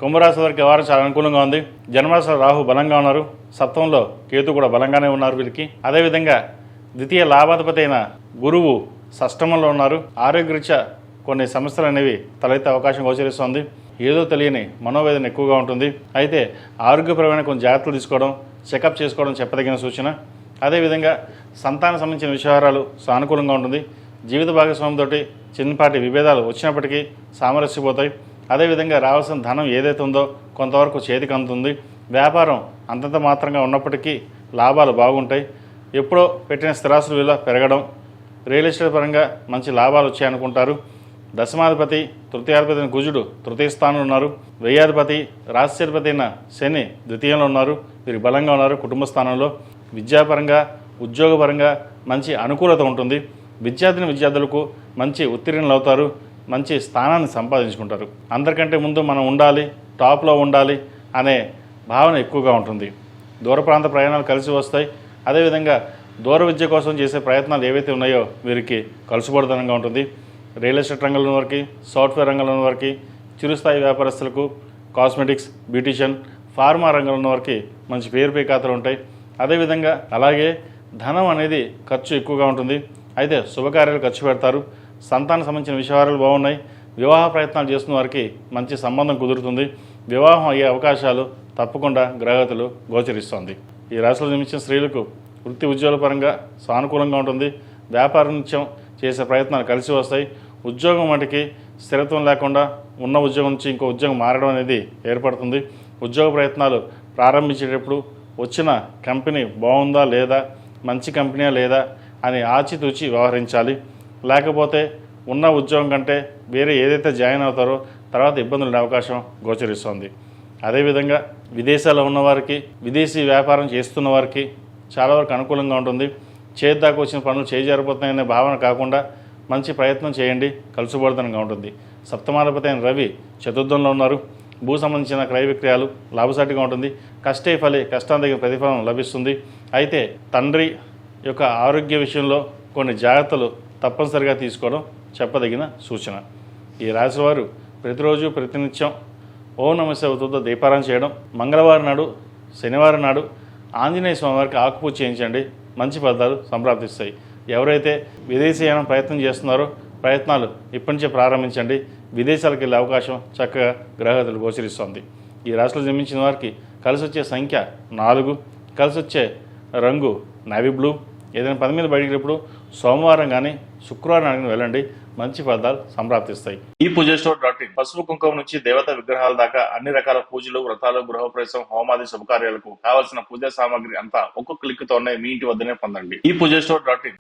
కుంభరాశి వారికి వారం చాలా అనుకూలంగా ఉంది. జన్మరాశిలో రాహు బలంగా ఉన్నారు. సప్తమంలో కేతు కూడా బలంగానే ఉన్నారు వీరికి. అదేవిధంగా ద్వితీయ లాభాధిపతి అయిన గురువు షష్టమంలో ఉన్నారు. ఆరోగ్యరీత్యా కొన్ని సమస్యలు అనేవి తలెత్తే అవకాశం గోచరిస్తుంది. ఏదో తెలియని మనోవేదన ఎక్కువగా ఉంటుంది. అయితే ఆరోగ్యపరమైన కొన్ని జాగ్రత్తలు తీసుకోవడం, చెకప్ చేసుకోవడం చెప్పదగిన సూచన. అదేవిధంగా సంతానం సంబంధించిన విషయాలు సానుకూలంగా ఉంటుంది. జీవిత భాగస్వామితో చిన్నపాటి విభేదాలు వచ్చినప్పటికీ సామరస్యపోతాయి. అదేవిధంగా రావాల్సిన ధనం ఏదైతే ఉందో కొంతవరకు చేతికి అందుతుంది. వ్యాపారం అంతంత మాత్రంగా ఉన్నప్పటికీ లాభాలు బాగుంటాయి. ఎప్పుడో పెట్టిన స్థిరాస్తుల విలువ పెరగడం, రియల్ ఎస్టేట్ పరంగా మంచి లాభాలు వచ్చాయనుకుంటారు. దశమాధిపతి తృతీయాధిపతి అయిన కుజుడు తృతీయ స్థానంలో ఉన్నారు. వ్యయాధిపతి రాష్ట్రాధిపతి అయిన శని ద్వితీయంలో ఉన్నారు. వీరు బలంగా ఉన్నారు కుటుంబ స్థానంలో. విద్యాపరంగా ఉద్యోగపరంగా మంచి అనుకూలత ఉంటుంది. విద్యార్థులకు మంచి ఉత్తీర్ణులు అవుతారు. మంచి స్థానాన్ని సంపాదించుకుంటారు. అందరికంటే ముందు మనం ఉండాలి, టాప్లో ఉండాలి అనే భావన ఎక్కువగా ఉంటుంది. దూర ప్రాంత ప్రయాణాలు కలిసి వస్తాయి. అదేవిధంగా దూర విద్య కోసం చేసే ప్రయత్నాలు ఏవైతే ఉన్నాయో వీరికి కలుసుబడితనంగా ఉంటుంది. రియల్ ఎస్టేట్ రంగంలో వారికి, సాఫ్ట్వేర్ రంగంలో వారికి, చిరుస్థాయి వ్యాపారస్తులకు, కాస్మెటిక్స్, బ్యూటిషియన్, ఫార్మా రంగంలో ఉన్న వారికి మంచి పేరు పేకాతలు ఉంటాయి. అదేవిధంగా అలాగే ధనం అనేది ఖర్చు ఎక్కువగా ఉంటుంది. అయితే శుభకార్యాలు ఖర్చు పెడతారు. సంతానం సంబంధించిన విషయాలు బాగున్నాయి. వివాహ ప్రయత్నాలు చేస్తున్న వారికి మంచి సంబంధం కుదురుతుంది. వివాహం అయ్యే అవకాశాలు తప్పకుండా గ్రహగతులు గోచరిస్తోంది. ఈ రాశిలో జన్మించిన స్త్రీలకు వృత్తి ఉద్యోగాల పరంగా సానుకూలంగా ఉంటుంది. వ్యాపార నిత్యం చేసే ప్రయత్నాలు కలిసి వస్తాయి. ఉద్యోగం వాటికి స్థిరత్వం లేకుండా ఉన్న ఉద్యోగం నుంచి ఇంకో ఉద్యోగం మారడం అనేది ఏర్పడుతుంది. ఉద్యోగ ప్రయత్నాలు ప్రారంభించేటప్పుడు వచ్చిన కంపెనీ బాగుందా లేదా, మంచి కంపెనీయా లేదా అని ఆచితూచి వ్యవహరించాలి. లేకపోతే ఉన్న ఉద్యోగం కంటే వేరే ఏదైతే జాయిన్ అవుతారో తర్వాత ఇబ్బందులు ఉండే అవకాశం గోచరిస్తుంది. అదేవిధంగా విదేశాల్లో ఉన్నవారికి, విదేశీ వ్యాపారం చేస్తున్న వారికి చాలా వరకు అనుకూలంగా ఉంటుంది. చేద్దాకా వచ్చిన పనులు చేజారిపోతున్నాయనే భావన కాకుండా మంచి ప్రయత్నం చేయండి, కలుసుబడతనంగా ఉంటుంది. సప్తమాధిపతి అయిన రవి చతుర్థంలో ఉన్నారు. భూ సంబంధించిన క్రయ విక్రయాలు లాభసాటిగా ఉంటుంది. కష్టే ఫలే, కష్టానికి తగిన ప్రతిఫలం లభిస్తుంది. అయితే తండ్రి యొక్క ఆరోగ్య విషయంలో కొన్ని జాగ్రత్తలు తప్పనిసరిగా తీసుకోవడం చెప్పదగిన సూచన. ఈ రాశివారు ప్రతిరోజు ప్రతినిత్యం ఓం నమఃశివాయతో దీపారాధన చేయడం, మంగళవారం నాడు, శనివారం నాడు ఆంజనేయ స్వామివారికి ఆకుపూజ చేయించండి. మంచి ఫలితాలు సంప్రాప్తిస్తాయి. ఎవరైతే విదేశీయానం ప్రయత్నం చేస్తున్నారో ప్రయత్నాలు ఇప్పటి నుంచే ప్రారంభించండి. విదేశాలకు వెళ్ళే అవకాశం చక్కగా గ్రహగతులు గోచరిస్తోంది. ఈ రాశిలో జన్మించిన వారికి కలిసి వచ్చే సంఖ్య 4, కలిసి వచ్చే రంగు నేవీ బ్లూ. ఏదైనా పని మీద బయటప్పుడు సోమవారం కానీ శుక్రవారం కానీ వెళ్ళండి. మంచి ఫలితాలు సంప్రాప్తిస్తాయి. ఈ పూజస్టోర్.in పసుపు కుంకుమ నుంచి దేవత విగ్రహాల దాకా అన్ని రకాల పూజలు, వ్రతాలు, గృహప్రవేశం, హోమాది శుభకార్యాలకు కావలసిన పూజా సామాగ్రి అంతా ఒక్కొక్క క్లిక్ తోనే మీ ఇంటి వద్దనే పొందండి. ఈ పూజస్టోర్.in